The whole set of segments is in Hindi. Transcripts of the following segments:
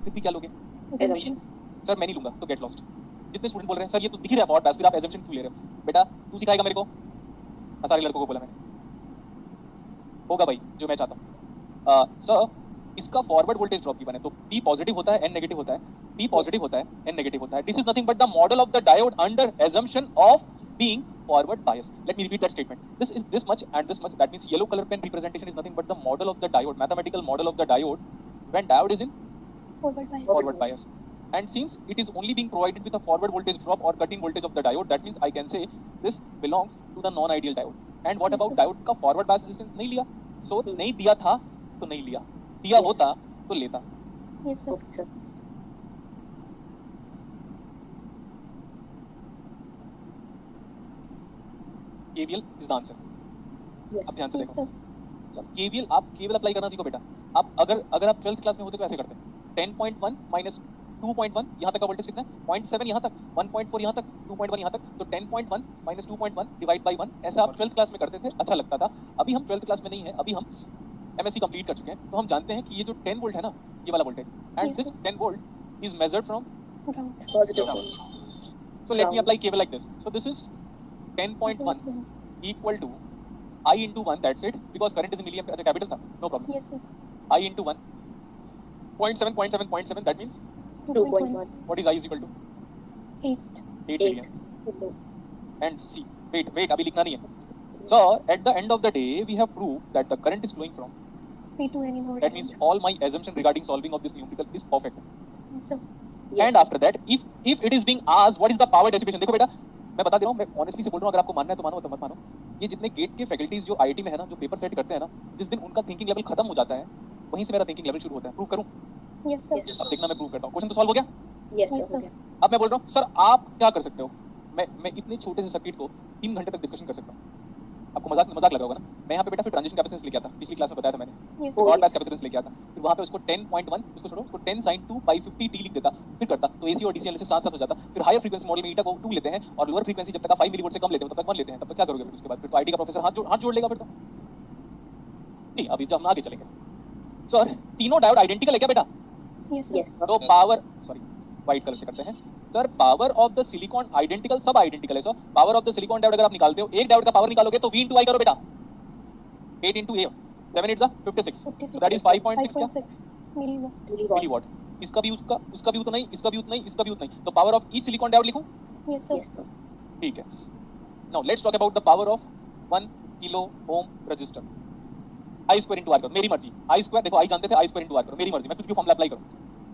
फिर भी क्या लोगे? assumption. सर मैं नहीं लूंगा तो गेट लॉस्ट। जितने स्टूडेंट बोल रहे हैं सर ये तो दिख ही रहा है फॉरवर्ड बायस, फिर आप एजम्पशन क्यों ले रहे हो? बेटा तू सिखाएगा मेरे को? हाँ सारे लड़कों को बोला मैंने, होगा भाई जो मैं चाहता हूँ। सर इसका फॉरवर्ड वोल्टेज ड्रॉप गिवन है, तो P पॉजिटिव होता है, N नेगेटिव होता है, P पॉजिटिव होता है, N नेगेटिव होता है। This is nothing but the model of the diode under assumption of being forward bias. Let me repeat that statement. This is this much and this much. That means yellow color pen representation is nothing but the model of the diode, mathematical model of the diode when diode is in forward bias. And since it is only being provided with a forward voltage drop or cut-in voltage of the diode, that means I can say this belongs to the non-ideal diode. And what about diode का forward bias resistance नहीं लिया? So नहीं दिया था तो नहीं लिया, दिया होता तो लेता। Yes sir. Okay, sir. KVL is the answer. Yes. अब ध्यान से Yes, देखो sir. सर, KVL आप केवल अप्लाई करना सीखो बेटा। आप अगर आप 12th क्लास में होते तो ऐसे करते 10.1 माइनस 2.1 यहाँ तक का वोल्टेज कितना है, 0.7 यहाँ तक, 1.4 यहाँ तक, 2.1 यहाँ तक, तो 10.1 माइनस 2.1 डिवाइड बाई 1, ऐसा आप 12th क्लास में करते थे, अच्छा लगता था। अभी हम 12th क्लास में नहीं है, अभी हम MSc कंप्लीट कर चुके हैं, तो हम जानते हैं कि ये जो 10 वोल्ट है ना, ये वाला voltage, and this 10 volt is measured from Positive. so let me apply KVL like this. So this is 10.1 equal to I into 1, that's it, because current is in milliampere, capital था, no problem. Yes sir. I into 1, 0.7, that means 2.1. what is I is equal to 8. 8 milliamp. And see, wait, अभी लिखना नहीं है. So at the end of the day, we have proved that the current is flowing from. P to any voltage. That means all my assumption regarding solving of this numerical is perfect. Yes sir. And after that, if it is being asked what is the power dissipation, देखो बेटा मैं बता दे रहा हूँ, मैं ऑनेस्टली से बोल रहा हूँ, अगर आपको मानना है तो मानो, तो मत मानो। ये जितने गेट के फैकल्टीज जो IIT में है ना, जो पेपर सेट करते हैं ना, जिस दिन उनका थिंकिंग लेवल खत्म हो जाता है, वहीं से मेरा थिंकिंग लेवल शुरू होता है। प्रूव करूँ? Yes sir. अब देखना मैं प्रूव करता हूँ। क्वेश्चन तो सॉल्व हो गया? Yes sir. Okay. अब मैं बोल रहा हूँ सर आप क्या कर सकते हो? मैं इतने छोटे से सर्किट को 3 घंटे तक डिस्कशन कर सकता हूँ। आपको मजाक लग रहा होगा ना। मैं यहाँ पे बेटा फिर ट्रांजिशन कैपेसिटेंस लेके आता, पिछली क्लास में बताया था मैंने, Yes. शॉर्ट बैच कैपेसिटेंस लेके आता, फिर वहाँ पे उसको 10.1, उसको छोड़ो, उसको 10 sin 2 pi 50t लिख देता, फिर करता, तो AC और DC एनालिसिस साथ हो जाता। फिर हायर फ्रीक्वेंसी मॉडल में ईटा को 2 लेते हैं और लोअर फ्रीक्वेंसी जब तक आप 5 मिलीवोल्ट से कम लेते हो तब तक 1 लेते हैं, तब तक क्या करोगे? फिर उसके बाद फिर तो IT का प्रोफेसर हाथ जोड़ लेगा फिर तो नहीं। अभी जब हम आगे चलेंगे सर, तीनों डायोड आइडेंटिकल है क्या बेटा? Yes sir. तो पावर, सॉरी व्हाइट कलर से करते हैं sir, power of the silicon identical, सब आइडेंटिकल है sir. Power of the silicon diode अगर आप निकालते हो, एक डायोड का पावर निकालोगे तो V into I करो बेटा, 8 into A, 7 8 56, so that is 5.6 क्या मिलीवाट। इसका भी उसका भी उतना ही, इसका भी उतना ही, इसका भी उतना ही, तो power of each silicon diode लिखूं? Yes sir. ठीक है। Now let's talk about the power of 1 kilo ohm resistor. I square into R करो, मेरी मर्जी। I स्क्वायर देखो, I जानते थे, I स्क्वायर into R करो, मेरी मर्जी, मैं कुछ भी फॉर्मूला अप्लाई करूं,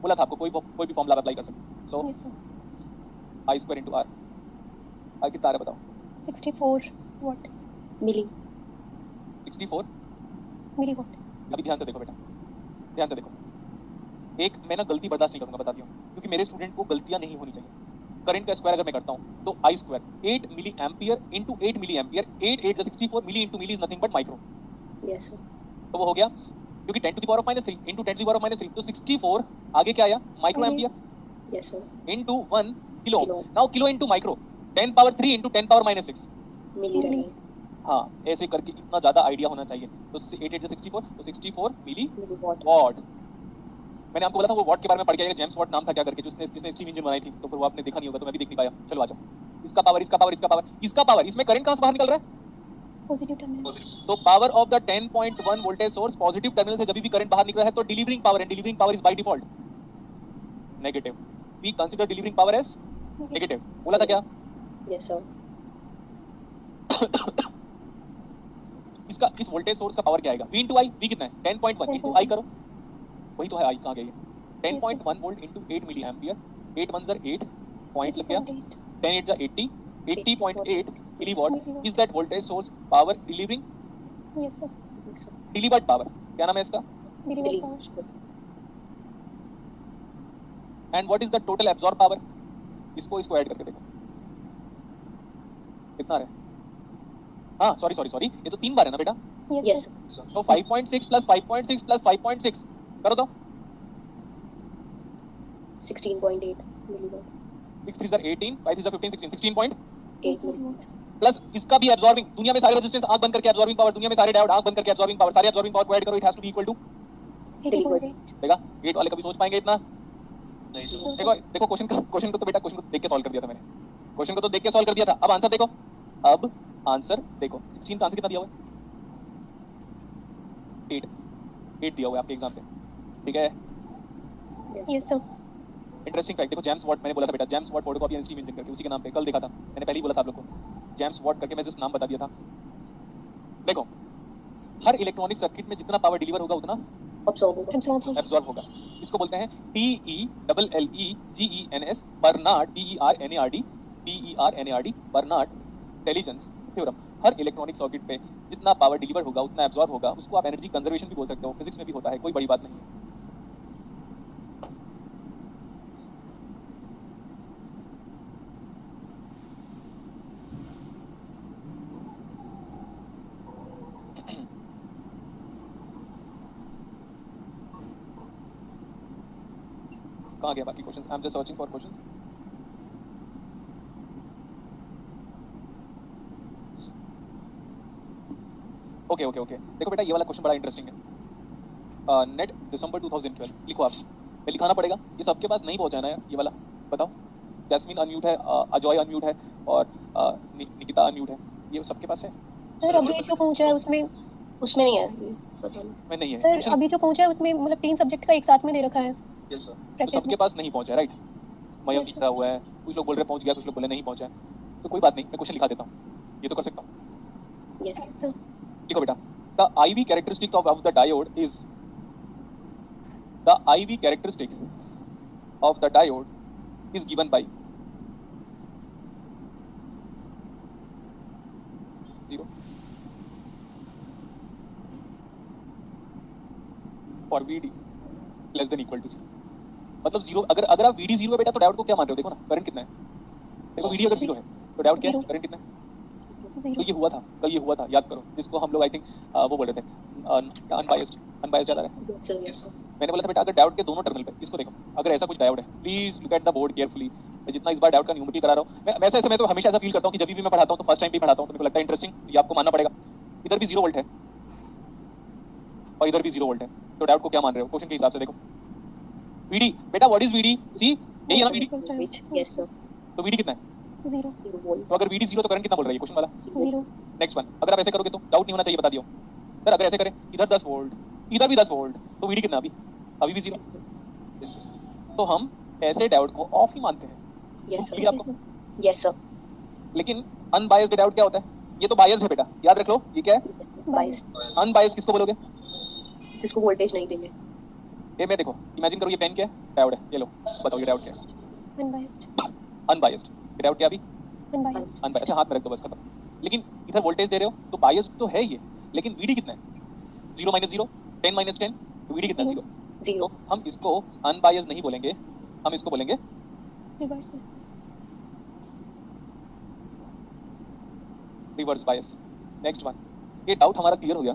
बोला था आपको, कोई भी फॉर्मूला अप्लाई कर सकते। सो Yes sir. I square into R, I कितना आ रहा है बताओ? 64 watt. Milli. 64 Milliwatt. अभी ध्यान से देखो बेटा, ध्यान से देखो, एक मैं ना गलती बर्दाश्त नहीं करूंगा, बता दिया हूं, क्योंकि मेरे स्टूडेंट को गलतियां नहीं होनी चाहिए। करंट का स्क्वायर अगर मैं करता हूं तो I square 8 milli ampere into 8 milli ampere, 8 8 64, milli into milli is nothing but micro. Yes sir. तो वो हो गया, क्योंकि 10 to the power of -3 into 10 to the power of -3, तो 64 आगे क्या आया? Micro ampere Yes sir. Into 1 kilo. Kilo. Now kilo into micro, 10 power 3 into 10 power -6। Milli रहेगी. हाँ ऐसे करके इतना ज्यादा आइडिया होना चाहिए। तो 8 8 64, तो 64 मिली Milliwatt. वॉट। मैंने आपको बोला था वो वॉट के बारे में पढ़ के आएगा, जेम्स वॉट नाम था क्या करके, जिसने स्टीम इंजन बनाई थी, तो फिर वो आपने देखा नहीं होगा, तो मैं भी देख नहीं पाया। चलो आ जाओ, इसका पावर, इसका पावर, इसका पावर, इसका पावर, इसमें करंट कहां से बाहर निकल रहा है? Positive terminal. तो power of the 10.1 voltage source, positive terminal से जब भी करंट बाहर निकल रहा है तो delivering power, and delivering power is by default negative. We consider delivering power as negative. बोला था क्या? Yes sir. इसका, इस वोल्टेज सोर्स का पावर क्या आएगा? V into I, V कितना है? 10.1 into I करो, वही तो है I, कहाँ गई है? 10.1 volt into 8 milli ampere, 8 1 8 point लग गया, 10 8 80, 80.8 milliwatt is that voltage source power delivering? Yes sir. Yes sir. delivered power, क्या नाम है इसका? Delivered power. And what is the total absorbed power? इसको ऐड करके देखो कितना है। हाँ सॉरी, ये तो 3 बार है ना बेटा? Yes sir. तो 5.6 plus 5.6 plus 5.6 करो तो 16.8 milliwatt. 6 3 are 18, 5 3 are 15, 16, 16.8 milliwatt. Plus इसका भी एब्जॉर्बिंग, दुनिया में सारे रेजिस्टेंस आंख बंद करके एब्जॉर्बिंग पावर, दुनिया में सारे डायोड आंख बंद करके एब्जॉर्बिंग पावर, सारे एब्जॉर्बिंग पावर को ऐड करो, it has to be equal to 80.8. देखा, गेट वाले कभी सोच पाएंगे इतना? नहीं सर। देखो देखो क्वेश्चन को तो बेटा क्वेश्चन को देख के सॉल्व कर दिया था मैंने, क्वेश्चन को तो देख के सॉल्व कर दिया था। अब आंसर देखो, अब आंसर देखो 16 का आंसर कितना दिया हुआ है? 8 दिया हुआ है आपके एग्जाम पे, ठीक है। Yes sir. इंटरेस्टिंग फैक्ट देखो, जेम्स वॉट मैंने बोला था बेटा, James Watt photocopy and steam engine करके उसी के नाम पे कल देखा था मैंने, पहले ही बोला था आप लोग को जेम्स वॉट करके, मैं जस्ट नाम बता दिया था। देखो हर इलेक्ट्रॉनिक सर्किट में जितना पावर डिलीवर होगा उतना Absorb होगा। एब्जॉर्ब होगा। इसको बोलते हैं PELLEGENS Bernard BERNARD Bernard intelligence theorem. हर इलेक्ट्रॉनिक सर्किट पे जितना पावर डिलीवर होगा उतना एब्जॉर्ब होगा। उसको आप एनर्जी कंजर्वेशन भी बोल सकते हो, फिजिक्स में भी होता है, कोई बड़ी बात नहीं है। कहाँ गया बाकी questions? I am just searching for questions. Okay okay okay, देखो बेटा ये वाला क्वेश्चन बड़ा इंटरेस्टिंग है। नेट दिसंबर 2012 लिखो आप, मैं लिखाना पड़ेगा, ये सबके पास नहीं पहुंचाना है ये वाला, बताओ। जैस्मिन अनम्यूट है, अजॉय अनम्यूट है और निकिता अनम्यूट है, ये सबके पास है? सर अभी जो पहुंचा है उसमें उसमें नहीं है, पता नहीं। मैं नहीं है सर अभी जो पहुंचा है उसमें मतलब 3 सब्जेक्ट का एक साथ में दे रखा है। Yes sir. तो प्रैक्टिस सबके पास नहीं पहुंचा है, राइट? मयंक लिखा हुआ है, कुछ लोग बोल रहे पहुंच गया, कुछ लोग बोले नहीं पहुंचा है, तो कोई बात नहीं, मैं क्वेश्चन लिखा देता हूँ, ये तो कर सकता हूँ। यस सर लिखो बेटा, the IV characteristic of the diode is given by 0 for VD less than equal to 0। मतलब 0, अगर आप VD 0 है बेटा तो डायोड को क्या मान रहे हो? देखो ना करंट कितना है, देखो VD अगर 0 है तो डायोड क्या है, करंट कितना है? तो ये हुआ था कल, ये हुआ था, याद करो, जिसको हम लोग आई थिंक वो बोल रहे थे अनबायस्ड ज्यादा है। Yes sir. Yes sir. मैंने बोला था बेटा अगर डायोड के दोनों टर्मिनल पे, इसको देखो, अगर ऐसा कुछ डायोड है, please look at the board carefully. मैं जितना इस बार डायोड का न्यूमेरिकल करा रहा हूँ, मैं वैसे ऐसे मैं तो हमेशा ऐसा फील करता हूँ कि जब भी मैं पढ़ाता हूँ तो फर्स्ट टाइम भी पढ़ाता हूँ तो मेरे को लगता है इंटरेस्टिंग, ये आपको मानना पड़ेगा। इधर भी 0 वोल्ट है और इधर भी 0 वोल्ट है, तो डायोड को क्या मान रहे हो क्वेश्चन के हिसाब से? देखो VD बेटा, व्हाट इज VD? सी यही है ना VD? Yes sir. तो VD कितना है? 0 वोल्ट। तो अगर VD 0 तो करंट कितना बोल रहा है क्वेश्चन वाला? 0 नेक्स्ट वन, अगर आप ऐसे करोगे तो डाउट नहीं होना चाहिए, बता दियो सर। अगर ऐसे करें, इधर 10 वोल्ट इधर भी 10 वोल्ट, तो VD कितना? अभी भी 0। Yes sir. तो हम ऐसे डायोड को ऑफ ही मानते हैं। Yes clear sir. आपको? Yes sir. लेकिन अनबायस्ड डायोड क्या होता है? ये तो बायस्ड है बेटा, याद रख लो, ये क्या है? बाइस। अनबायस्ड किसको बोलोगे? जिसको वोल्टेज नहीं देंगे। ये मैं देखो, इमेजिन करो ये पेन क्या है? डायोड है, ये लो, बताओ ये डायोड क्या है? Unbiased unbiased. ये डायोड क्या? अभी अनबायस्ड अनबायस्ड, अच्छा हाथ में रख दो बस, खत्म। लेकिन इधर वोल्टेज दे रहे हो तो बायस्ड तो है ये, लेकिन VD कितना है? 0 - 0 10 - 10, तो VD कितना है? 0। जीरो। तो हम इसको अनबायस्ड नहीं बोलेंगे, हम इसको बोलेंगे रिवर्स बायस। नेक्स्ट वन, ये डाउट हमारा क्लियर हो गया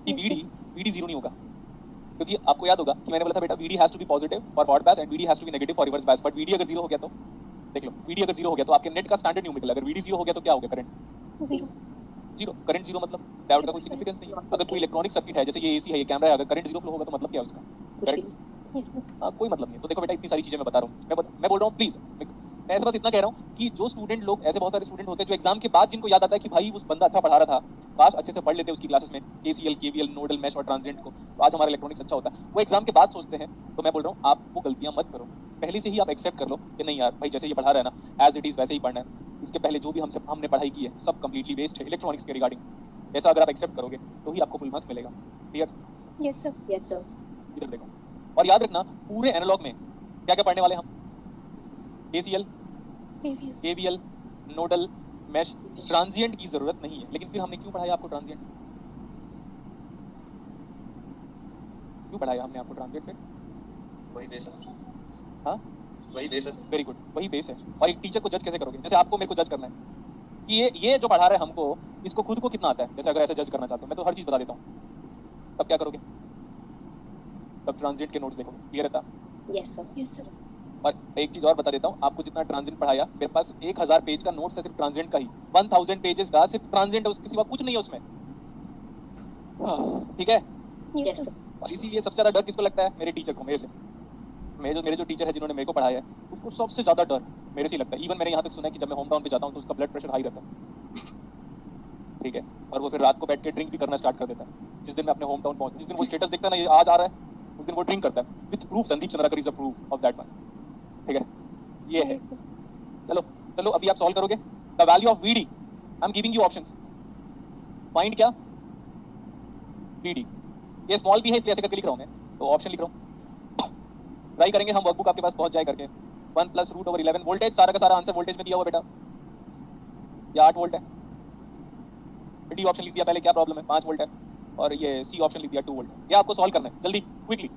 कि VD 0 नहीं होगा, क्योंकि आपको याद होगा कि मैंने बोला था बेटा VD has to be positive for forward bias and VD has to be negative for reverse bias. But VD अगर 0 हो गया तो देख लो, VD अगर 0 हो गया तो आपके नेट का स्टैंडर्ड न्यूमेरिकल, अगर VD 0 हो गया तो क्या हो गया? करंट 0। करंट 0 मतलब डायोड का कोई सिग्निफिकेंस नहीं है। अगर कोई इलेक्ट्रॉनिक सर्किट है, जैसे ये AC है, ये कैमरा है, अगर करंट 0 फ्लो होगा तो मतलब क्या है उसका? कुछ भी। हाँ, कोई मतलब नहीं है। तो देखो बेटा, इतनी सारी चीजें मैं बता रहा हूँ, मैं बोल रहा हूँ प्लीज, मैं ऐसे बस इतना कह रहा हूँ कि जो स्टूडेंट लोग, ऐसे बहुत सारे स्टूडेंट होते हैं जो एग्जाम के बाद जिनको याद आता है कि भाई उस बंदा अच्छा पढ़ा रहा था, काश अच्छे से पढ़ लेते उसकी क्लासेस में KCL KVL नोडल मैश और ट्रांजिएंट को, तो आज हमारा इलेक्ट्रॉनिक्स अच्छा होता है। वो एग्जाम के बाद सोचते हैं। तो मैं बोल रहा हूँ आप वो गलतियां मत करो, पहले से ही आप एक्सेप्ट कर लो कि नहीं यार भाई, जैसे ये पढ़ा रहा है ना, एज इट इज वैसे ही पढ़ना है। इसके पहले जो भी हमने पढ़ाई की है सब कंप्लीटली वेस्ट है इलेक्ट्रॉनिक्स के रिगार्डिंग। ऐसा अगर आप एक्सेप्ट करोगे तो ही आपको फुल मार्क्स मिलेगा। Clear? Yes sir yes sir. इधर देखो, और याद रखना पूरे एनालॉग में क्या क्या पढ़ने वाले हम? KCL KVL nodal mesh, transient की जरूरत नहीं है। लेकिन फिर हमने क्यों पढ़ाया आपको ट्रांजिएंट? क्यों पढ़ाया हमने आपको ट्रांजिएंट पे? वही बेस है सर। हाँ, वही बेस है सर। वेरी गुड, वही बेस है। और एक टीचर को जज कैसे करोगे? जैसे आपको मेरे को जज करना है कि ये जो पढ़ा रहा है हमको, इसको खुद को कितना आता है। जैसे अगर ऐसे जज करना चाहते हो, मैं तो हर चीज बता देता हूँ, तब क्या करोगे? तब ट्रांजिएंट के नोट्स देखोगे। क्लियर रहता? Yes sir. यस सर और एक चीज और बता देता हूँ आपको, जितना ट्रांजिएंट पढ़ाया, मेरे पास 1000 पेज का नोट्स है सिर्फ ट्रांजिएंट का ही, 1000 पेजेस का सिर्फ ट्रांजिएंट है, उसके सिवा कुछ नहीं है उसमें। ठीक है? Yes yes sir sir. और इसीलिए सबसे ज्यादा डर किसको लगता है? मेरे टीचर को, मेरे से। मेरे जो टीचर है जिन्होंने मेरे को पढ़ाया है, उनको सबसे ज़्यादा डर मेरे से ही लगता है। इवन मैंने यहाँ तक सुना है कि जब मैं होम टाउन पे जाता हूँ तो उसका ब्लड प्रेशर हाई रहता है, ठीक है, और वो फिर रात को बैठ के ड्रिंक भी करना स्टार्ट कर देता है। जिस दिन मैं अपने होम टाउन पहुँचता, जिस दिन वो स्टेटस देखता है ना ये आज आ रहा है, उस दिन वो ड्रिंक करता है with proof. Sandeep Chandrakar is a proof of that one, ठीक है, ये है। चलो चलो अभी आप सॉल्व करोगे। The value of VD, I am giving you options. Find क्या, वीडी, ये स्मॉल बी है इसलिए ऐसे करके लिख रहा हूँ मैं, तो ऑप्शन लिख रहा हूँ। ट्राई करेंगे हम, वर्कबुक आपके पास पहुंच जाए करके। 1 + √11 वोल्टेज, सारा का सारा आंसर वोल्टेज में दिया हुआ बेटा, ये 8 वोल्ट है। डी ऑप्शन लिख दिया पहले, क्या प्रॉब्लम है, 5 वोल्ट है, और ये सी ऑप्शन लिख दिया 2 वोल्ट। ये आपको सॉल्व करना है जल्दी, क्विकली।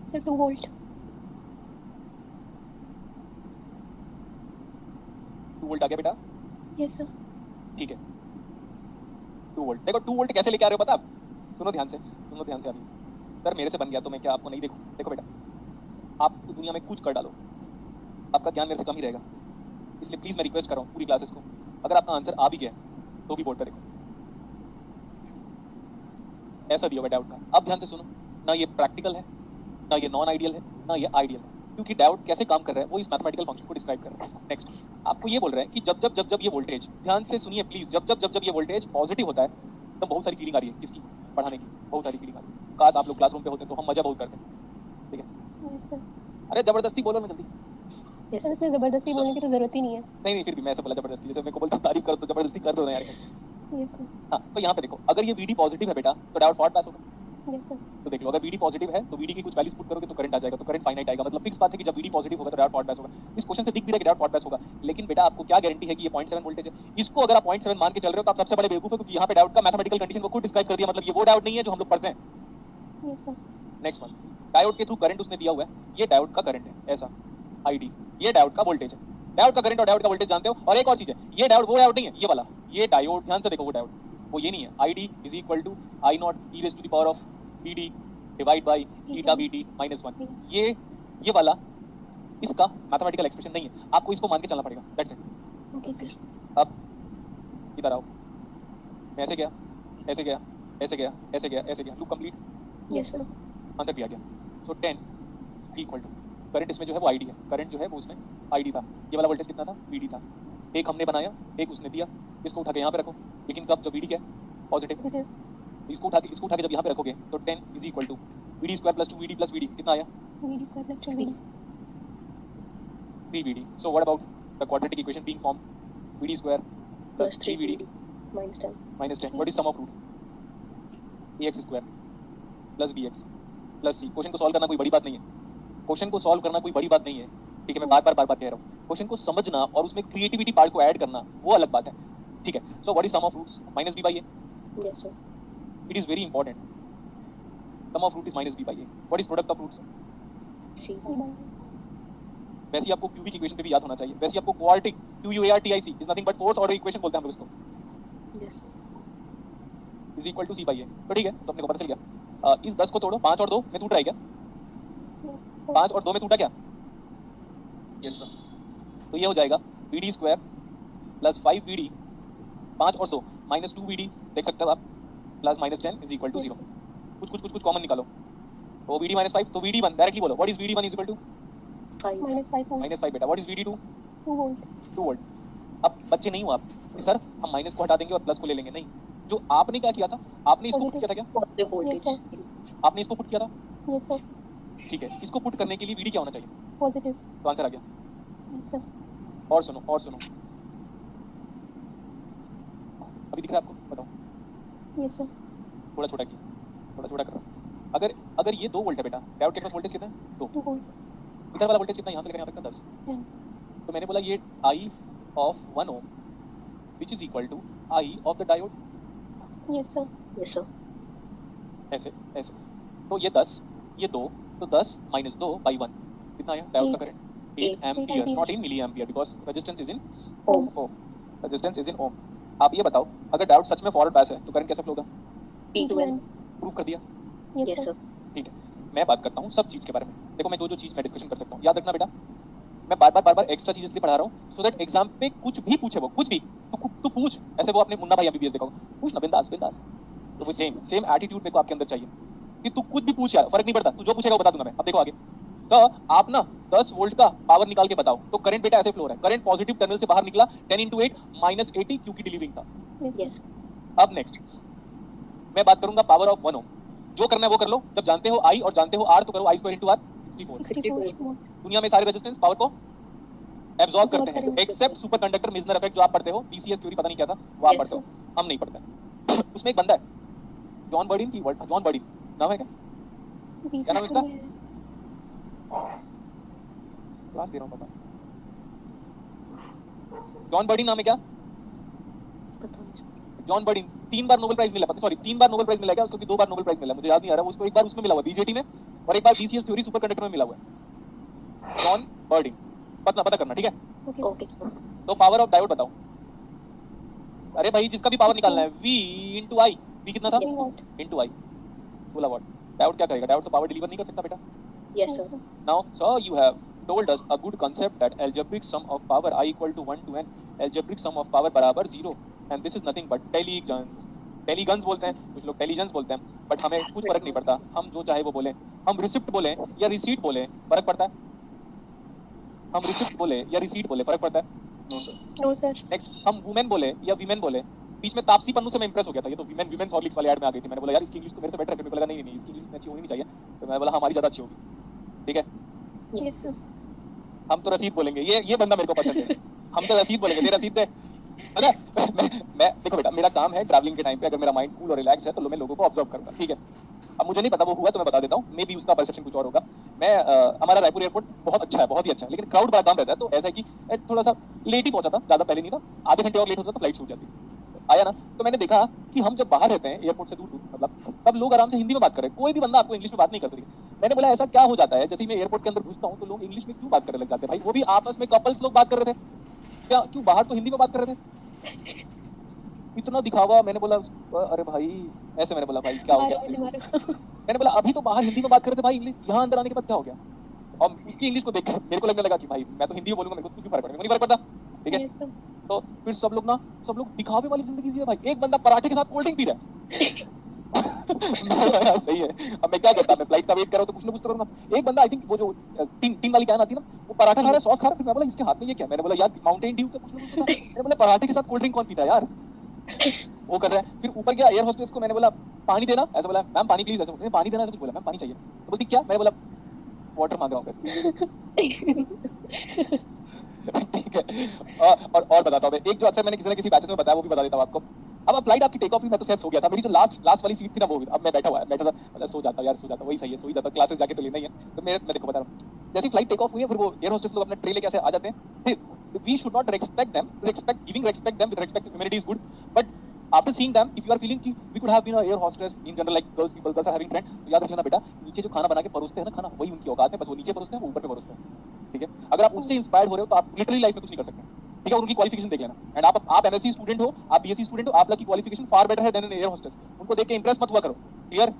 Sir 2 volt. 2 वोल्ट आ गया बेटा, यस सर। ठीक है 2 वोल्ट। देखो 2 वोल्ट कैसे लेके आ रहे हो पता आप, सुनो ध्यान से, सुनो ध्यान से। अभी सर मेरे से बन गया तो मैं क्या आपको नहीं देखूं? देखो बेटा, आप दुनिया में कुछ कर डालो, आपका ज्ञान मेरे से कम ही रहेगा। इसलिए प्लीज मैं रिक्वेस्ट कर रहा हूँ पूरी क्लासेस को, अगर आपका आंसर आ भी गया तो भी बोर्ड पर देखो, ऐसा दिया हुआ डाउट का। अब ध्यान से सुनो, ना ये प्रैक्टिकल है, ना ये नॉन आइडियल है, ना ये आइडियल है, क्योंकि डाउट कैसे काम कर रहा है वो इस मैथमेटिकल फंक्शन को डिस्क्राइब कर रहा है। नेक्स्ट आपको ये बोल रहा है कि जब ये वोल्टेज, ध्यान से सुनिए प्लीज, जब ये वोल्टेज पॉजिटिव होता है तो बहुत सारी फीलिंग आ रही है, किसकी, पढ़ाने की, बहुत सारी फीलिंग आ रही है। काश आप लोग क्लासरूम पे होते तो हम मजा बहुत करते, ठीक है। Yes sir. अरे जबरदस्ती बोलो ना जल्दी। यस सर इसमें ज़बरदस्ती बोलने की तो ज़रूरत ही नहीं है। नहीं फिर भी मैं ऐसा बोला जबरदस्ती, जैसे मेरे को बोलता तारीफ करो तो जबरदस्ती कर दो ना यार। Yes sir. हाँ तो यहाँ पे देखो, अगर ये वीडी पॉजिटिव है बेटा तो डाउट फॉल्ट पास होगा। Yes sir. तो देख लो, अगर वीडी पॉजिटिव है तो वीडी की कुछ वैल्यूज पुट करोगे तो करंट आ जाएगा, तो करंट फाइनाइट आएगा। मतलब फिक्स बात है कि जब वीडी पॉजिटिव होगा तो डाउट फॉल्ट पास होगा। इस क्वेश्चन से दिख भी रहा है कि डाउट फॉल्ट पास होगा, लेकिन बेटा आपको क्या गारंटी है कि ये 0.7 वोल्टेज है? इसको अगर आप 0.7 मान के चल रहे हो तो आप सबसे बड़े बेवकूफ है, क्योंकि यहाँ पे डाउट का मैथमेटिकल कंडीशन को खुद डिस्क्राइब कर दिया। मतलब ये वो डाउट नहीं है जो हम लोग पढ़ते हैं। Yes sir. Next one, diode के थ्रू करंट उसने दिया हुआ है, ये डायोड का करंट है ऐसा आईडी, ये डायोड का वोल्टेज है। डायोड का करंट और डायोड का वोल्टेज जानते हो। और एक और चीज है, ये डायोड वो डायोड नहीं है, ये वाला, ये डायोड ध्यान से देखो, वो डायोड वो ये नहीं है। ID is equal to I not e raise to the power of D divide by eta VT minus 1। ये वाला इसका मैथमेटिकल एक्सप्रेशन नहीं है, आपको इसको मान के चलना पड़ेगा, दैट्स इट। Okay sir. अब इधर आओ, मैं ऐसे गया, ऐसे गया, ऐसे गया, ऐसे गया, ऐसे गया, loop complete, yes sir. Answer भी आ गया। सो 10 इक्वल टू करंट, इसमें जो है वो आईडी है, करंट जो है वो उसमें आईडी था। ये वाला वोल्टेज कितना था, वीडी था। एक हमने बनाया, एक उसने दिया, इसको उठा के यहाँ पे रखो, लेकिन कब, जब वीडी क्या है पॉजिटिव, इसको उठा के जब यहाँ पे रखोगे तो 10 is equal to VD square plus 2 VD plus VD, कितना आया, VD square plus 2 VD. 3 VD. So what about the quadratic equation being form, VD square plus 3 VD -10 minus 10, what is sum of root, ax square plus bx plus c। Question को सॉल्व करना कोई बड़ी बात नहीं है, क्वेश्चन को सॉल्व करना कोई बड़ी बात नहीं है, ठीक है। मैं बार बार कह रहा हूँ, क्वेश्चन को समझना और उसमें क्रिएटिविटी पार्ट को ऐड करना वो अलग बात है, ठीक है। So what is sum of roots, minus b by a, yes sir. It is very important. Sum of root is minus b by a। What is product of roots, c वैसे ही आपको क्यूबिक इक्वेशन पे भी याद होना चाहिए। वैसे ही आपको quadratic QUARTIC is nothing but fourth order equation बोलते हैं हम लोग इसको, yes is equal to c by a। तो ठीक है, तो अपने को पता चल गया। इस 10 को तोड़ो, 5 और 2 में टूट रहा है क्या, 5 और 2 में टूटा क्या, यस सर। तो ये हो जाएगा वीडी स्क्वायर प्लस 5 वीडी, 5 और 2 माइनस 2 वीडी, देख सकते हो आप, plus minus 10 is equal to 0। कुछ कॉमन निकालो, तो वीडी माइनस 5, तो वीडी 1 डायरेक्टली बोलो, what is VD 1 is equal to 5 -5 volt. Minus 5 बेटा। What is VD 2 2 volt. 2 volt. अब बच्चे नहीं हो आप कि सर हम माइनस को हटा देंगे और प्लस को ले लेंगे, नहीं। जो आपने क्या किया था, आपने इसको पुट किया था क्या, पॉजिटिव वोल्टेज। आपने इसको पुट किया था, यस सर। ठीक है। इसको पुट करने के लिए वीडी क्या होना चाहिए, पॉजिटिव। तो आंसर आ गया। Yes sir. और सुनो, और सुनो, अभी दिख रहा है आपको, बताओ। Yes sir. थोड़ा छोटा किया, थोड़ा छोटा कर रहा हूं। अगर ये 2 वोल्ट है बेटा, डायोड के पास वोल्टेज कितना है, 2। 2 वोल्ट। इधर वाला वोल्टेज कितना, यहाँ से लेकर यहाँ तक का 10। तो मैंने बोला ये I of 1 ohm which is equal to I of the diode, yes sir. Yes sir. ऐसे ऐसे। तो ये 10, ये 2, तो 10 माइनस 2 बाई 1 कितना आया, डायोड का current 8 ampere, not in milliampere because resistance is in ohm, resistance is in ohm. आप ये बताओ, अगर डायोड सच में फॉरवर्ड पास है तो करंट कैसे फ्लो होगा, P12 प्रूव कर दिया, यस सर। ठीक है, मैं बात करता हूँ सब चीज़ के बारे में। देखो मैं जो चीज़ मैं डिस्कशन कर सकता हूँ, याद रखना बेटा, मैं बार बार एक्स्ट्रा चीज़ इसलिए पढ़ा रहा हूँ सो दैट एग्जाम पे कुछ भी पूछे, वो कुछ भी तू पूछ। ऐसे वो अपने मुन्ना भाई एमबीबीएस देखो, पूछ ना बिंदास बिंदास। तो वो सेम एटीट्यूड मेरे को आपके अंदर चाहिए कि तू कुछ भी पूछ यार, फर्क नहीं पड़ता, तू जो पूछेगा वो बता दूंगा मैं। अब देखो आगे, तो आप ना 10 वोल्ट का पावर निकाल के बताओ, तो करंट बेटा ऐसे फ्लो हो रहा है, करंट पॉजिटिव टर्मिनल से बाहर निकला 10 into 8 -80 क्यू की डिलीवरिंग था। Yes. अब नेक्स्ट मैं बात करूंगा पावर ऑफ 1 ओम। जो करना है वो कर लो, जब जानते हो आई और जानते हो आर तो करो I स्क्वायर into R 64। 64. दुनिया में सारे रेजिस्टेंस पावर को एब्जॉर्ब करते हैं except super conductor Meissner effect जो आप पढ़ते हो, पीसीएस थ्योरी पता नहीं क्या था वो आप Yes, पढ़ते हो, हम नहीं पढ़ते। उसमें एक बंदा है जॉन बर्डिन की वर्ड, जॉन बर्डिन नाम है क्या नाम है उसका? क्लास दे रहा हूँ पापा, जॉन बर्डिन नाम है क्या? पता नहीं। जॉन बर्डिन 3 बार नोबेल प्राइज मिला, सॉरी 3 बार नोबेल प्राइज मिला क्या उसको, कि 2 बार नोबेल प्राइज मिला, मुझे याद नहीं आ रहा। उसको एक बार उसमें मिला हुआ बीजेटी में और एक बार बीसीएस थ्योरी सुपर कंडक्टर में मिला हुआ है। जॉन बर्डिन पता करना, ठीक है? Okay, sir. तो पावर ऑफ डायोड बताओ। अरे भाई जिसका भी पावर निकालना है V into I, V कितना था? into I 16 watt. डायोड क्या करेगा? डायोड तो पावर डिलीवर नहीं कर सकता बेटा। Yes, sir. Now, so you have told us a good concept that algebraic sum of power I equal to 1 to n, algebraic sum of power बराबर 0, and this is nothing but टेलीगन्स। टेलीगन्स बोलते हैं कुछ लोग, टेलीजेंस बोलते हैं, बट हमें कुछ फर्क नहीं पड़ता, हम जो चाहे वो बोलें। हम रिसिप्ट बोलें या रिसीट बोलें फर्क पड़ता है? हम रिसिप्ट बोले या रिसीट बोले फर्क पड़ता है? No, sir. No sir. Next हम वुमेन बोले या वीमेन बोले। बीच में तापसी पन्नू से मैं इंप्रेस हो गया था, ये तो वीमेन वीमेन हॉर्लिक्स वाले ऐड में आ गई थी। मैंने बोला यार इसकी इंग्लिश तो मेरे से बेटर है, मेरे को लगा नहीं इसकी इंग्लिश अच्छी होनी नहीं चाहिए, तो मैंने बोला हमारी ज्यादा अच्छी होगी, ठीक है? Yes sir. हम तो रसीद बोलेंगे, ये बंदा मेरे को पसंद है, हम तो रसीद बोलेंगे, दे रसीद दे, है ना? मैं देखो बेटा, मेरा काम है ट्रैवलिंग के टाइम पे अगर मेरा माइंड कूल और रिलैक्स है तो मैं लोगों को ऑब्जर्व करूंगा, ठीक है? अब मुझे नहीं पता वो हुआ तो मैं बता देता हूँ, मे बी उसका परसेप्शन कुछ और होगा। मैं हमारा रायपुर एयरपोर्ट बहुत अच्छा है, बहुत ही अच्छा है, लेकिन क्राउड बड़ा कम रहता है, तो ऐसा है कि थोड़ा सा लेट ही पहुंचा था, ज्यादा पहले नहीं था, आधे घंटे और लेट होता तो फ्लाइट छूट जाती आया ना। तो मैंने देखा कि हम जब बाहर रहते हैं एयरपोर्ट से दूर मतलब, तब लोग आराम से हिंदी में बात कर रहे हैं, कोई भी बंदा आपको इंग्लिश में बात नहीं करते। मैंने बोला ऐसा क्या हो जाता है, जैसे ही मैं एयरपोर्ट के अंदर घुसता हूँ तो लोग इंग्लिश में क्यों बात करने लग जाते हैं? भाई वो भी आपस में कपल्स लोग बात कर रहे थे क्या, क्यों बाहर तो हिंदी में बात कर रहे थे? इतना दिखावा। मैंने बोला अरे भाई ऐसे, मैंने बोला भाई क्या हो गया? मैंने बोला अभी तो बाहर हिंदी में बात कर रहे थे भाई, इंग्लिश यहाँ अंदर आने के बाद क्या हो गया? और उसकी इंग्लिश को देखकर मेरे को लगने लगा कि भाई मैं तो हिंदी में बोलूंगा, मेरे को क्यों फर्क पड़ेगा, नहीं फर्क पड़ता, ठीक है? तो फिर सब लोग दिखावे वाली जिंदगी जी है भाई। एक बंदा पराठे के साथ कोल्ड ड्रिंक पी रहा है यार सही है। अब मैं क्या करता, मैं फ्लाइट का वेट कर रहा हूं तो कुछ ना कुछ तो करूंगा। एक बंदा आई थिंक वो जो टीम वाली कैन आती है ना, वो पराठा खा रहा है, सॉस खा रहा है, फिर मैं बोला इसके हाथ में ये क्या? मैंने बोला यार माउंटेन ड्यू का कुछ ना कुछ तो था। मैंने बोला पराठे के साथ कोल्ड ड्रिंक कौन पीता है यार? वो कर रहा है। फिर ऊपर गया एयर होस्टेस को, मैंने बोला पानी देना, ऐसा बोला मैम पानी प्लीज, ऐसा बोला पानी देना, ऐसा कुछ बोला मैम पानी चाहिए, तो बोलती क्या? मैंने बोला वाटर मांग रहा हूँ ठीक है। और बताता हूँ एक जो अक्सर मैंने किसी न किसी बैचेस में बताया वो भी बता देता हूँ आपको। अब फ्लाइट आपकी टेक ऑफ हुई, मैं तो सेट हो गया था, मेरी जो लास्ट वाली सीट थी ना वो, अब मैं बैठा था, मतलब सो जाता यार, सो जाता, वही सही है, सो ही जाता, क्लासेस जाके तो लेना ही है। तो मैं देखो बता रहा हूँ, जैसे फ्लाइट टेक ऑफ हुई है, फिर वो एयर होस्टेस लोग अपने ट्रे लेके ऐसे आ जाते हैं। फिर we should not respect them, giving respect them with respect to humanity is good, but after seeing them if you are feeling कि we could have been a air hostess in general like girls are having friend, तो याद रखना बेटा नीचे जो खाना बना के परोसते हैं ना, खाना वही उनकी औकात है, बस वो नीचे परोसते हैं, वो ऊपर पे परोसते हैं, ठीक है? अगर आप उनसे इंस्पायर्ड हो रहे हो तो आप लिटरली लाइफ में कुछ नहीं कर सकते, ठीक है? उनकी क्वालिफिकेशन देख लेना, एंड आप एमएससी स्टूडेंट हो, आप बीएससी स्टूडेंट हो, आप की क्वालिफिकेशन फार बेटर है देन एन एयर होस्टेस। उनको देख के इंप्रेस मत हुआ करो, क्लियर?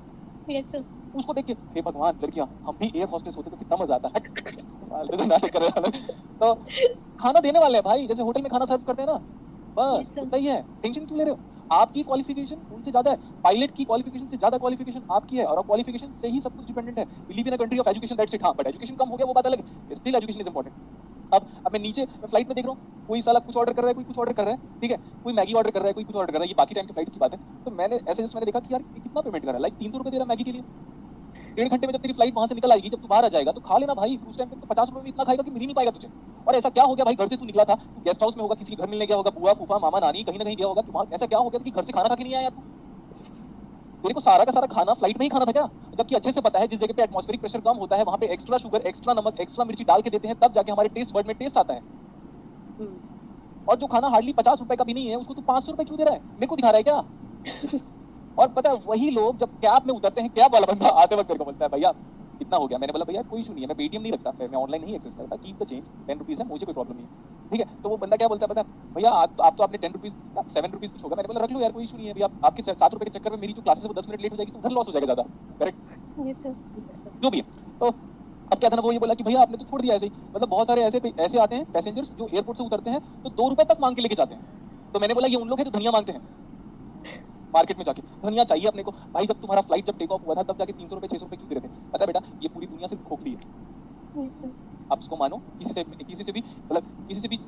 Yes sir. उसको देख के हे भगवान लड़कियां हम भी एयर होस्टेस होते तो कितना मजा आता है। तो खाना देने वाले हैं भाई, जैसे होटल में खाना सर्व करते हैं ना, बस उतना ही है। टेंशन क्यों ले रहे हो? आपकी क्वालिफिकेशन उनसे ज्यादा है, पायलट की क्वालिफिकेशन से ज्यादा क्वालिफिकेशन आपकी है, और क्वालिफिकेशन से ही सब कुछ डिपेंडेंट है। We live in a country of education, that's it. हां बट एजुकेशन कम हो गया वो बात अलग है, स्टिल एजुकेशन इज इंपॉर्टेंट। अब मैं नीचे मैं फ्लाइट में देख रहा हूँ, कोई साला कुछ ऑर्डर कर रहा है, कोई कुछ ऑर्डर कर रहा है, ठीक है? कोई मैगी ऑर्डर कर रहा है, कोई कुछ ऑर्डर कर रहा है, ये बाकी टाइम की फ्लाइट की बात है। तो मैंने ऐसे मैंने देखा कि यार कितना पेमेंट कर रहा है, लाइक 300 रुपए दे रहा है मैगी के लिए। 1.5 घंटे में जब तेरी फ्लाइट वहां से निकल आएगी, जब तू बाहर आ जाएगा तो खा लेना भाई, उस टाइम पे तो 50 रुपए में इतना खाएगा कि मिल ही नहीं पाएगा तुझे। और ऐसा क्या हो गया भाई, घर से तू निकला था, तू गेस्ट हाउस में होगा, किसी के घर मिलने गया होगा, बुआ फूफा मामा नानी कहीं ना कहीं गया होगा, कि ऐसा क्या हो गया कि घर से खाना खा के नहीं आया तू? तेरे को सारा का सारा खाना फ्लाइट में ही खाना था क्या? जबकि अच्छे से पता है जिस जगह पे एटमॉस्फेरिक प्रेशर कम होता है वहां पे एक्स्ट्रा शुगर, एक्स्ट्रा नमक, एक्स्ट्रा मिर्ची डाल के देते हैं, तब जाके हमारे टेस्ट बर्ड में टेस्ट आता है। और जो खाना हार्डली 50 रुपए का भी नहीं है, उसको तू 500 रुपए क्यों दे रहा है? मेरे को दिखा रहा है क्या? और पता है वही लोग जब कैब में उतरते हैं, कैब वाला बंदा आते वक्त मेरे को बोलता है भैया कितना हो गया? मैंने बोला भैया कोई इशू नहीं है, मैं पेटीएम नहीं रखता, मैं ऑनलाइन नहीं एक्सेस करता, कीप द चेंज, 10 रुपीज है, मुझे कोई प्रॉब्लम नहीं है, ठीक है? तो वो बंदा क्या बोलता है पता है भैया आप तो आपने 10 रुपीज 7 रुपीज कुछ होगा। मैंने बोला रख लो यार कोई इशू नहीं है, अभी आपके 7 रुपए के चक्कर में मेरी जो क्लासेस है वो 10 मिनट लेट हो जाएगी तो घर लॉस हो जाएगा ज्यादा, correct? Yes, sir. Yes, sir. जो भी है। तो अब क्या था ना, वो ये बोला कि भैया आपने तो छोड़ दिया ऐसे ही, मतलब बहुत सारे ऐसे आते हैं पैसेंजर्स जो एयरपोर्ट से उतरते हैं तो 2 रुपए तक मांग के लेके जाते हैं। तो मैंने बोला ये उन लोग हैं जो धनिया मांगते हैं मार्केट में जाके, धनिया चाहिए अपने को। भाई जब तुम्हारा फ्लाइट जब टेक ऑफ हुआ था तब जाके 300 रुपए 600 रुपए क्यों दे रहे थे? पता है बेटा, ये पूरी दुनिया सिर्फ खोखली है। Yes, sir. आप इसको मानो, किसी से भी मतलब किसी से भी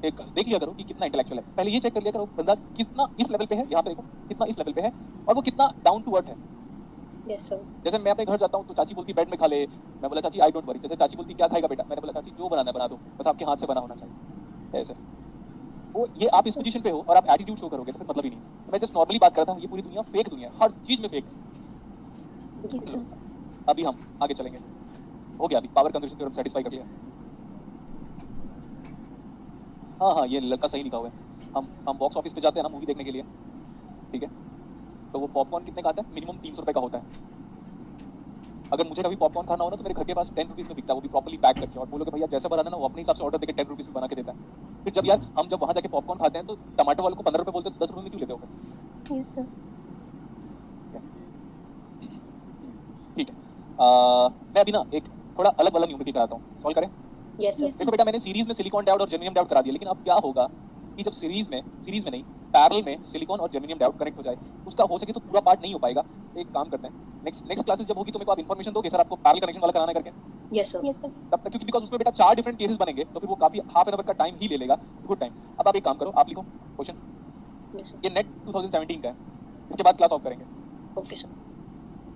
एक देख लिया करो कि कितना इंटेलेक्चुअल है। पहले ये चेक कर लिया करो बंदा कितना इस लेवल पे है, यहाँ पे देखो कितना इस लेवल पे है और वो कितना डाउन टू अर्थ है। Yes, sir. जैसे मैं अपने घर जाता हूँ तो चाची बोलती बेड में खा ले, मैं बोला चाची आई डोंट वरी। जैसे चाची बोलती क्या खाएगा बेटा, मैंने बोला चाची जो बनाना है बना दो, बस आपके हाथ से बना होना चाहिए। ऐसे वो ये आप इस पोजीशन पे हो और आप एटीट्यूड शो करोगे तो फिर मतलब ही नहीं। मैं जस्ट नॉर्मली बात करता हूँ, ये पूरी दुनिया फेक दुनिया है, हर चीज में फेक। Yes, sir. अभी हम आगे चलेंगे, हो गया अभी पावर कंजर्वेशन थ्योरम सेटिस्फाई कर लिया। हाँ ये लड़का सही लिखा हुआ है। हम बॉक्स ऑफिस पे जाते हैं ना मूवी देखने के लिए, ठीक है, तो वो पॉपकॉर्न कितने का आता है? मिनिमम 300 रुपए का होता है। अगर मुझे कभी पॉपकॉर्न खाना हो ना तो मेरे घर के पास 10 रुपीज में बिकता है, वो भी प्रॉपर्ली पैक करके, और बोलोगे भैया जैसा बनाना वो अपने हिसाब से ऑर्डर देके 10 रुपीज में बना के देता है। फिर जब यार हम जब वहाँ जाके पॉपकॉर्न खाते हैं तो टमाटर वाले को 15 रुपए बोलते हैं तो 10 रुपए में क्यों लेते हो? Yes, sir. ठीक है, मैं अभी ना एक थोड़ा अलग वाला न्यूमेरिकल कराता हूँ, सॉल्व करें। Yes, sir. देखो बेटा, मैंने सीरीज में सिलिकॉन डायोड और जर्मेनियम डायोड करा दिया, लेकिन अब क्या होगा कि जब सीरीज में नहीं पैरेलल में सिलिकॉन और जर्मेनियम डायोड कनेक्ट हो जाए, उसका हो सके तो पूरा पार्ट नहीं हो पाएगा। एक काम करते हैं, नेक्स्ट क्लासेस जब होगी तो मेरे को आप इन्फॉर्मेशन दोगे सर आपको पैरेलल कनेक्शन वाला कराना है करके? Yes, sir. Yes, sir. तब तक क्योंकि बिकॉज उसमें बेटा 4 डिफरेंट केसेस बनेंगे तो फिर वो काफी हाफ एन आवर का टाइम ही ले लेगा, गुड टाइम। अब आप एक काम करो, आप लिखो क्वेश्चन, Yes, sir. ये नेट 2017 का है, इसके बाद क्लास ऑफ करेंगे Okay, sir.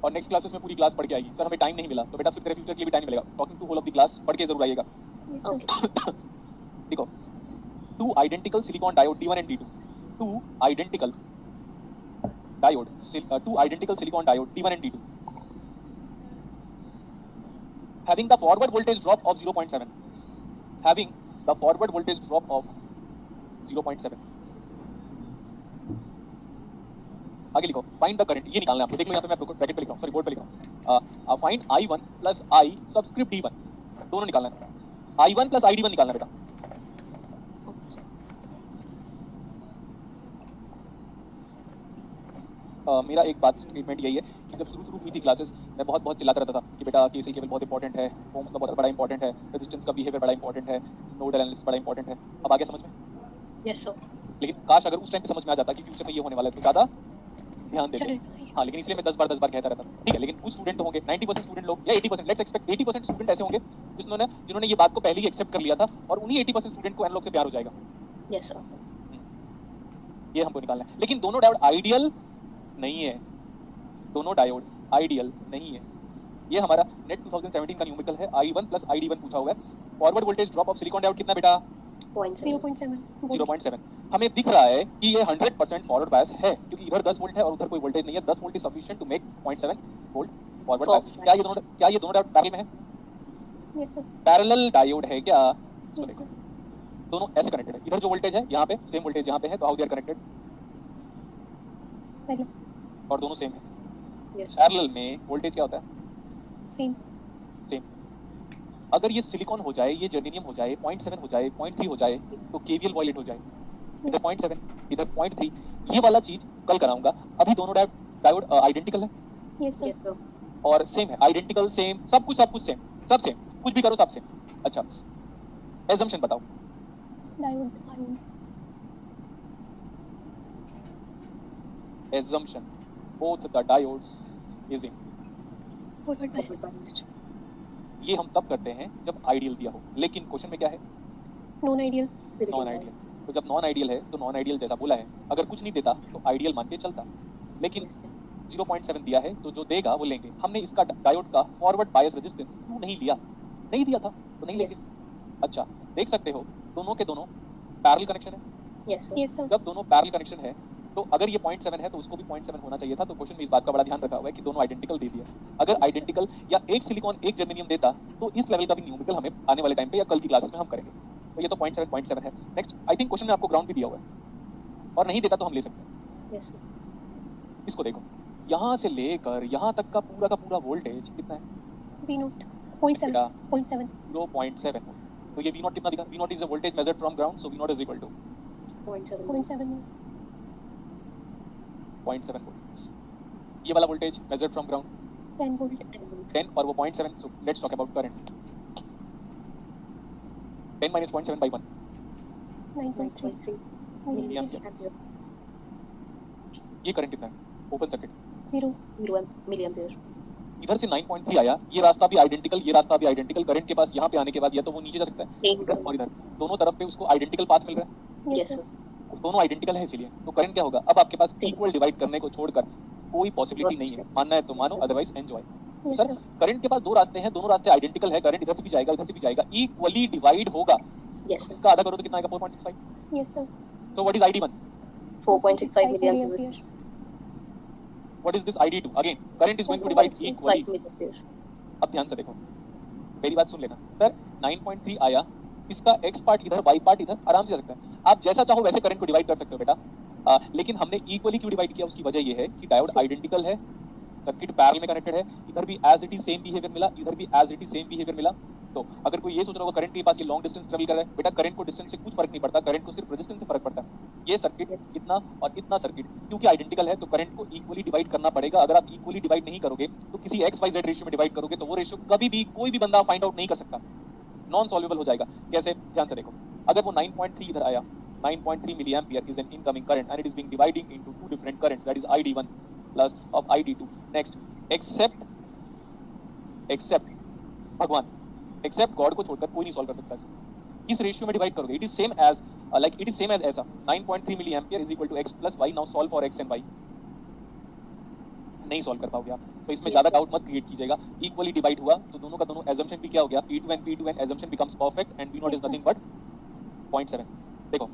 और नेक्स्ट क्लासेस में पूरी क्लास पढ़ के आएगी। सर हमें टाइम नहीं मिला, तो बेटा फिर तेरे फ्यूचर के लिए भी टाइम मिलेगा, talking to whole of the class पढ़ के जरूर आइएगा। Yes, sir. Okay. देखो, 2 identical silicon diode D1 and D2, 2 identical silicon diode D1 and D2 having the forward voltage drop of 0.7, having the forward voltage drop of 0.7। आगे लिखो, फाइंड द करंट, ये निकालना है आपको। देख लो यहाँ पे मैं ब्रैकेट पे लिख रहा हूँ, सॉरी बोर्ड पे लिख रहा हूँ। Find I1 plus I subscript D1, दोनों निकालना है। I1 प्लस ID1 निकालना है बेटा। Okay, sir. मेरा एक बात स्टेटमेंट यही है कि जब शुरू हुई थी क्लासेस, मैं बहुत चिल्लाता रहता था कि बेटा केसीएल केबल बहुत इंपॉर्टेंट है, ओम्स का बहुत बड़ा इंपॉर्टेंट है, रेजिस्टेंस का बिहेवियर बड़ा इंपॉर्टेंट है, नोड एनालिसिस बड़ा इंपॉर्टेंट है। अब आ गया समझ में? Yes, sir. लेकिन काश अगर उस टाइम पे समझ में आ जाता कि फ्यूचर में ये होने वाला है तो ज़्यादा ध्यान देते। चलो, yes. हाँ, लेकिन इसलिए मैं 10 बार कहता रहता था, ठीक है। लेकिन कुछ स्टूडेंट तो होंगे, 90% स्टूडेंट लोग या 80%, लेट्स एक्सपेक्ट 80% स्टूडेंट ऐसे होंगे जिन्होंने ये बात को पहले ही एक्सेप्ट कर लिया था, और उन्हीं 80% स्टूडेंट को एनालॉग से प्यार हो जाएगा। Yes, sir. ये हमको निकालना है। लेकिन दोनों डायोड आइडियल नहीं है, दोनों डायोड आइडियल नहीं है। ये हमारा नेट 2017 का न्यूमेरिकल है, I1 प्लस ID1 पूछा हुआ है। Forward voltage drop of silicon diode कितना बेटा? 0.7. 0.7. 0.7। हमें दिख रहा है कि ये 100% फॉरवर्ड बायस है, क्योंकि इधर 10 वोल्ट है और उधर कोई वोल्टेज नहीं है। 10 volt is sufficient to make 0.7 volt forward bias. क्या ये दोनों डायोड पैरेलल में है? Yes, sir. पैरेलल डायोड है क्या? इसको Yes, देखो, sir. दोनों ऐसे कनेक्टेड है। इधर जो वोल्टेज है यहाँ पे सेम वोल्टेज यहाँ पे है, तो how they are connected? Parallel. और दोनों सेम है। Yes, sir. पैरेलल में वोल्टेज क्या होता है? Same. सेम। अगर ये सिलिकॉन हो जाए, ये जर्मेनियम हो जाए, 0.7 हो जाए, 0.3 हो जाए, तो केवीएल वायलेट हो जाए। इधर Yes. 0.7, इधर 0.3, ये वाला चीज कल कराऊंगा। अभी दोनों डायोड आइडेंटिकल है Yes, sir. Yes, sir. और सेम है, आइडेंटिकल सेम, सब कुछ सेम, सब सेम, कुछ भी करो सब सेम। अच्छा, एजम्पशन बताओ। Diode. Ion. Assumption, both the diodes is in. Forward bias. Biased. ये हम तब करते हैं जब आइडियल दिया हो, लेकिन क्वेश्चन में क्या है? Non-ideal. Silicon non diode. Ideal. तो जब नॉन आइडियल है तो नॉन आइडियल जैसा बोला है, अगर कुछ नहीं देता तो आइडियल मान के चलता, लेकिन Yes, sir. 0.7 दिया है तो जो देगा वो लेंगे। हमने इसका डायोड का फॉरवर्ड बायस रेजिस्टेंस क्यों नहीं लिया? नहीं दिया था तो नहीं लेंगे। Yes. अच्छा, देख सकते हो दोनों के दोनों पैरेलल कनेक्शन है। Yes, sir. Yes, sir. जब दोनों पैरेलल कनेक्शन है तो अगर ये 0.7 है तो उसको भी 0.7 होना चाहिए था। तो क्वेश्चन में इस बात का बड़ा ध्यान रखा हुआ है कि दोनों आइडेंटिकल दे दिया। अगर आइडेंटिकल या एक सिलिकॉन एक जर्मेनियम देता तो इस लेवल का भी न्यूमेरिकल हमें आने वाले टाइम पे या कल की क्लासेस में हम करेंगे। तो ये तो 0.7 है। नेक्स्ट, आई थिंक क्वेश्चन में आपको ग्राउंड भी दिया हुआ है, और नहीं देता तो हम ले सकते हैं। Yes, sir. इसको देखो, यहाँ से लेकर यहाँ तक का पूरा वोल्टेज कितना है? V0. 0.7. बेटा 0.7. 0.7। तो ये V0 कितना दिखा? V0 is the voltage measured from ground, so V0 is equal to 0.7. 0.7. 0.7 volt. ये वाला voltage measured from ground 10 volt. 10 और वो 0.7, so let's talk about current. 10 minus 0.7 by 1, 9.3 milliampere. ये करंट कितना है? Open circuit. 0. 0 milliampere. इधर से 9.3 आया, ये रास्ता भी आइडेंटिकल, ये रास्ता भी आइडेंटिकल. करंट के पास यहाँ पे आने के बाद या तो वो नीचे जा सकता है इधर और इधर, दोनों तरफ पे उसको आइडेंटिकल पाथ मिल रहा है. Yes, sir. दोनों आइडेंटिकल है, इसीलिए तो करंट क्या होगा? अब आपके पास इक्वल डिवाइड करने को छोड़कर कोई पॉसिबिलिटी नहीं है. मानना है तो मानो, otherwise enjoy. Yes, sir sir. Current के पास दो रास्ते हैं, दोनों रास्ते आइडेंटिकल है. करंट इधर से भी जाएगा, इधर से भी जाएगा, इक्वली डिवाइड होगा. Yes, sir. इसका आधा करो तो कितना आएगा? 4.65. Yes, sir. So what is ID1? 4.65 milliampere. What is this ID2? Again, current is going to divide equally. 5 milliampere. अब ध्यान से देखो, मेरी बात सुन लेना. सर 9.3 आया, इसका x पार्ट इधर, y पार्ट इधर, आराम से जा सकता है. आप जैसा चाहो वैसे करंट को डिवाइड कर सकते हो बेटा. लेकिन हमने इक्वली क्यों डिवाइड किया? उसकी वजह ये है कि डायोड आइडेंटिकल है, सर्किट पैरेलल में कनेक्टेड है. इधर भी as it is same behaviour मिला, इधर भी as it is same behaviour मिला. तो अगर कोई ये सोच रहा होगा करंट के पास ये लॉन्ग डिस्टेंस ट्रेवल कर रहा है, बेटा करंट को डिस्टेंस से कुछ फर्क नहीं पड़ता. करंट को सिर्फ रेजिस्टेंस से फर्क पड़ता है. ये सर्किट इतना और इतना सर्किट क्योंकि आइडेंटिकल है तो करंट को इक्वली डिवाइड करना पड़ेगा. अगर आप इक्वली डिवाइड नहीं करोगे तो किसी XYZ रेशियो में डिवाइड करोगे तो वो रेशियो कभी भी कोई भी बंदा फाइंड आउट नहीं कर सकता. नॉन सॉल्वेबल हो जाएगा. कैसे? ध्यान से देखो, अगर वो 9.3 इधर आया, 9.3 milliampere is an incoming current and it is being dividing into two different currents, that is ID1 plus of ID2. Next, except भगवान, except God को छोड़कर कोई नहीं सॉल्व कर सकता इसको. इस रेशियो में डिवाइड करोगे, it is same as ऐसा 9.3 milliampere is equal to x plus y. Now solve for x and y. नहीं सॉल्व कर पाओगे आप, तो इसमें ज्यादा डाउट मत क्रिएट कीजिएगा. इक्वली डिवाइड हुआ तो दोनों का दोनों एजम्पशन भी क्या हो गया? P2 and assumption becomes perfect and V0 is nothing but 0.7. देखो,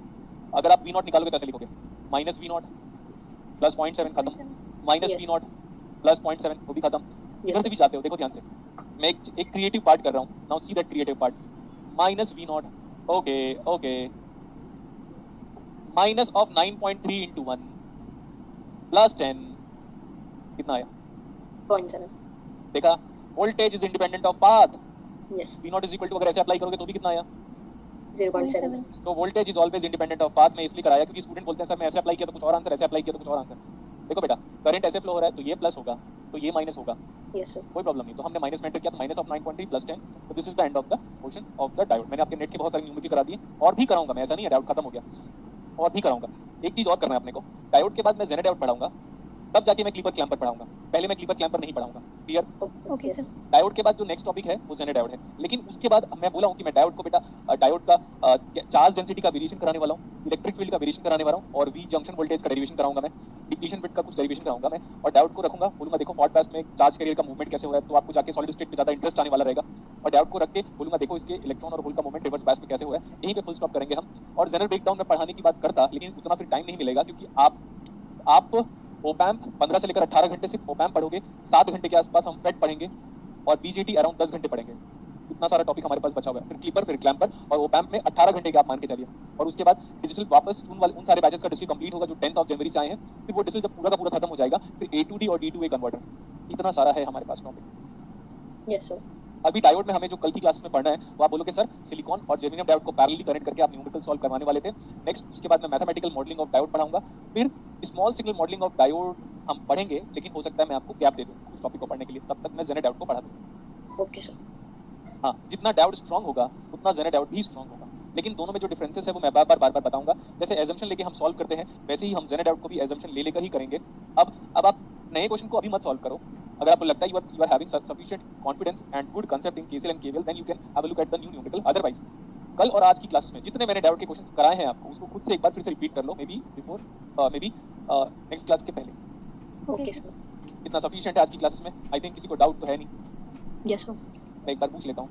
अगर आप V0 निकालोगे कैसे लिखोगे? माइनस V0 प्लस 0.7 खत्म, माइनस Yes. V0 प्लस 0.7 वो भी खत्म. इधर से भी जाते हो, देखो ध्यान से, मैं एक क्रिएटिव पार्ट कर रहा हूँ. Now see that creative part. Minus V0, okay, minus of 9.3 into 1 plus 10, कितना आया? 0.7. देखा, voltage is independent of path. Yes. V0 is equal to, अगर ऐसे अप्लाई करोगे तो भी कितना आया? 0.7. तो voltage is always independent of path. मैं इसलिए कराया क्योंकि स्टूडेंट बोलते हैं सर मैं ऐसे अप्लाई किया तो कुछ और आंसर, ऐसे अप्लाई किया तो कुछ और आंसर. देखो बेटा, करंट ऐसे फ्लो हो रहा है तो ये प्लस होगा तो ये माइनस होगा, Yes, sir. कोई प्रॉब्लम नहीं. तो हमने माइनस में एंटर किया तो माइनस ऑफ 9.3 प्लस 10. तो this is the end of the portion of the diode. मैंने आपके नेट के बहुत सारे न्यूमेरिकल करा दिए और भी कराऊंगा मैं, ऐसा नहीं है डायोड खत्म हो गया, और भी कराऊंगा. एक चीज और करना है अपने को, डायोड के बाद मैं जेने डायोड पढ़ाऊंगा, तब जाके मैं क्लीपर क्लैंपर पढ़ाऊंगा. पहले मैं क्लीपर क्लैंपर नहीं पढ़ाऊंगा. Clear? Okay, Yes. sir. Diode के बाद जो नेक्स्ट टॉपिक है वो जेने डायोड है. लेकिन उसके बाद मैं बोला हूँ कि मैं डायोड को बेटा डायोड का चार्ज डेंसिटी का वेरिएशन कराने वाला हूँ, इलेक्ट्रिक फील्ड का वेरिएशन कराने वाला हूँ, और वी जंक्शन वोल्टेज का डेरिवेशन कराऊंगा मैं, डिप्लीशन फिट का कुछ डेरिवेशन कराऊंगा मैं, और डायोड को रखूंगा. बोलूंगा देखो पॉडकास्ट में चार्ज कैरियर का मूवमेंट कैसे हो रहा है, तो आपको जाके सॉलिड स्टेट में ज्यादा इंटरेस्ट आने वाला रहेगा. और डायोड को रख के बोलूंगा देखो इसके इलेक्ट्रॉन और होल का मूवमेंट रिवर्स बायस में कैसे हो रहा है. यहीं पे फुल स्टॉप करेंगे हम. और जनरल ब्रेकडाउन में पढ़ाने की बात करता, लेकिन उतना फिर टाइम नहीं मिलेगा क्योंकि आप ओपैम्प 15 से लेकर 18 घंटे सिर्फ ओपैम्प पढ़ोगे, 7 घंटे के आसपास हम फेड पढ़ेंगे, और बीजेटी अराउंड 10 घंटे पढ़ेंगे. इतना सारा टॉपिक हमारे पास बचा हुआ है. फिर क्लीपर, फिर क्लैंपर और ओपैम्प में 18 घंटे के आप मान के चलिए. और उसके बाद डिजिटल वापस उन सारे बैचेस का डिजिटल कंप्लीट होगा जो 10th ऑफ जनवरी से आए हैं. फिर वो डिजिटल जब पूरा का पूरा खत्म हो जाएगा, फिर A2D और D2A कन्वर्टर. इतना सारा है हमारे पास टॉपिक. Yes, sir. अभी डायोड में हमें जो कल की क्लास में पढ़ना है वो आप बोलोगे सर सिलिकॉन और जर्मेनियम डायोड को पैरेलली कनेक्ट करके आप न्यूमेरिकल सॉल्व करवाने वाले थे. नेक्स्ट उसके बाद मैं मैथमेटिकल मॉडलिंग ऑफ डायोड पढ़ाऊंगा. फिर small signal modelling of diode हम पढ़ेंगे, लेकिन हो सकता है मैं आपको गैप दे दूं उस टॉपिक को पढ़ने के लिए. तब तक मैं जेने डायोड को पढ़ा दूं. Okay, sir. हाँ, जितना डायोड स्ट्रांग होगा उतना जेने डायोड भी स्ट्रांग होगा. लेकिन दोनों में जो डिफरेंसेस है वो मैं बार बार बताऊंगा. जैसे एजम्पशन लेके हम सॉल्व करते हैं वैसे ही हम जेने डायोड को भी एजम्पशन ले लेकर ही करेंगे. अब आप नए क्वेश्चन को अभी मत सॉल्व करो. अगर आपको लगता है you are having sufficient confidence and good concept in KCL and KVL, then you can have a look at the new numerical. Otherwise, कल और आज की क्लास में जितने मैंने डायोड के क्वेश्चंस कराए हैं आपको, उसको खुद से एक बार फिर से रिपीट कर लो. मे बी नेक्स्ट क्लास के पहले. Okay, sir. इतना सफिशिएंट है आज की क्लास में. आई थिंक किसी को डाउट तो है नहीं. Yes, sir. मैं एक बार पूछ लेता हूँ.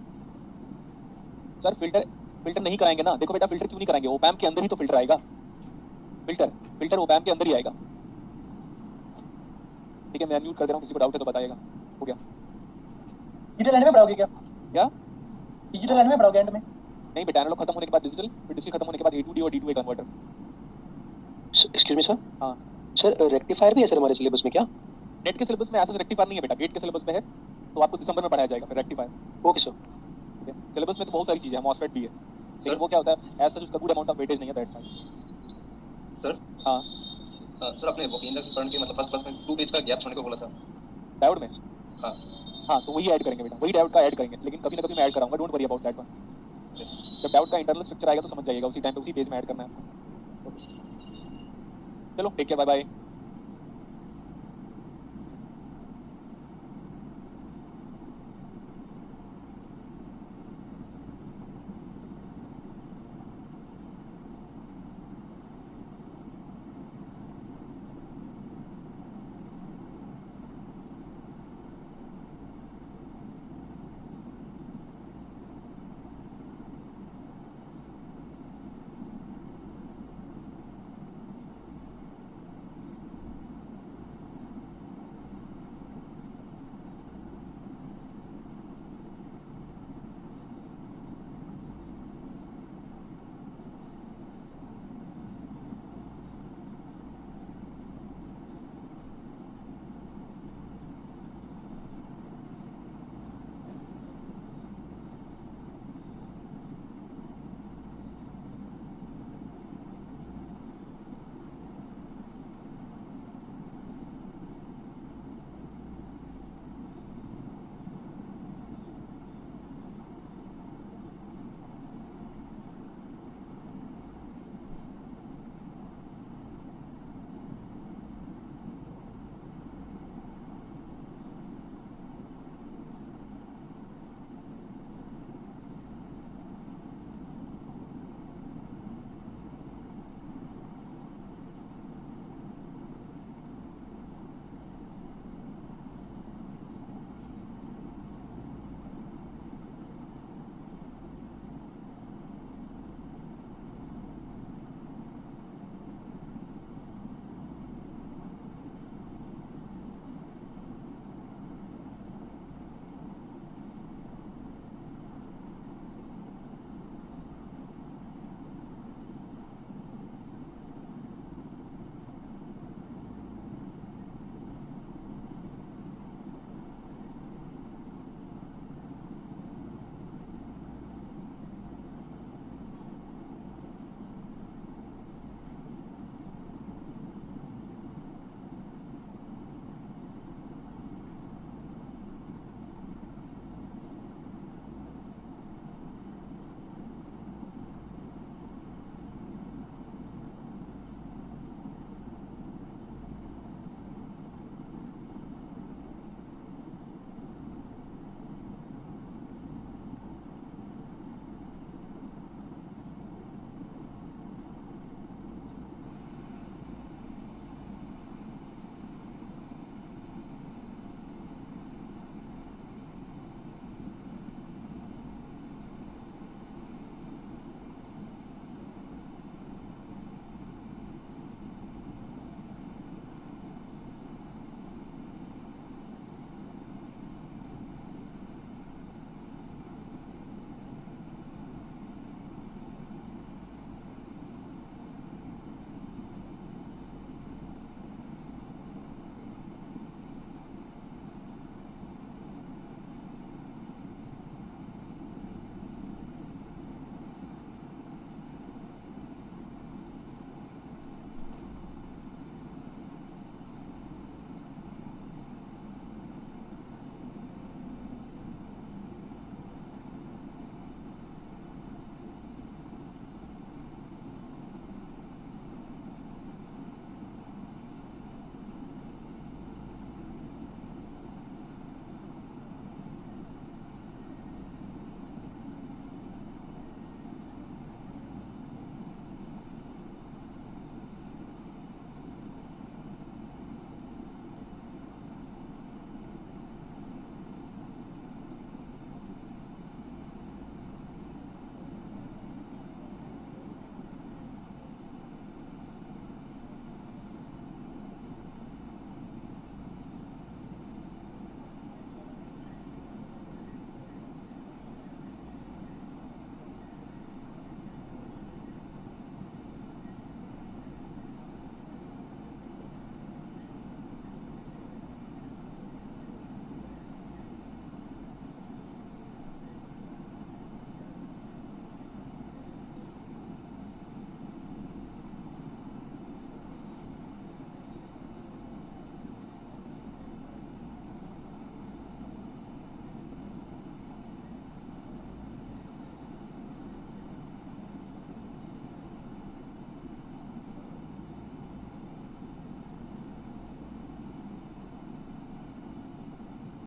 सर फिल्टर नहीं कराएंगे ना? देखो बेटा, फिल्टर क्यों नहीं कराएंगे? ओपैम्प के अंदर ही तो फिल्टर आएगा. फिल्टर ओपैम्प के अंदर ही आएगा. ठीक है, मैं अनम्यूट कर दे रहा हूँ. किसी को डाउट है तो बताइएगा. हो गया? डिजिटल एंड में पढ़ाओगे क्या? क्या? डिजिटल एंड में पढ़ाओगे एंड में? नहीं बेटा, एनालॉग खत्म होने के बाद डिजिटल, फिर डिजिटल खत्म होने के बाद A2D और D2A converter. Excuse me sir. हाँ सर रेक्टिफायर भी है सर हमारे सिलेबस में क्या? नेट के सिलेबस में ऐसा रेक्टिफायर नहीं है बेटा, गेट के सिलेबस में है. तो आपको दिसंबर में पढ़ाया जाएगा फिर रेक्टिफायर. Okay sir. ठीक है, सिलेबस में तो बहुत सारी चीजें हैं, मॉसफेट भी है, लेकिन वो क्या होता है ऐसा उसका गुड अमाउंट ऑफ वेटेज नहीं है. That's why. सर हाँ सर आपने वो इंजन पढ़ने के मतलब फर्स्ट क्लास में 2 पेज का गैप छोड़ने को बोला था. डायोड में हाँ हाँ तो वही ऐड करेंगे बेटा, वही डाउट का ऐड करेंगे, लेकिन कभी ना कभी मैं ऐड कराऊंगा, don't worry about that one. Okay sir जब डाउट का इंटरनल स्ट्रक्चर आएगा तो समझ जाइएगा, उसी टाइम पे उसी पेज में ऐड करना है आपको। ओके सर चलो टेक केयर, बाय बाय।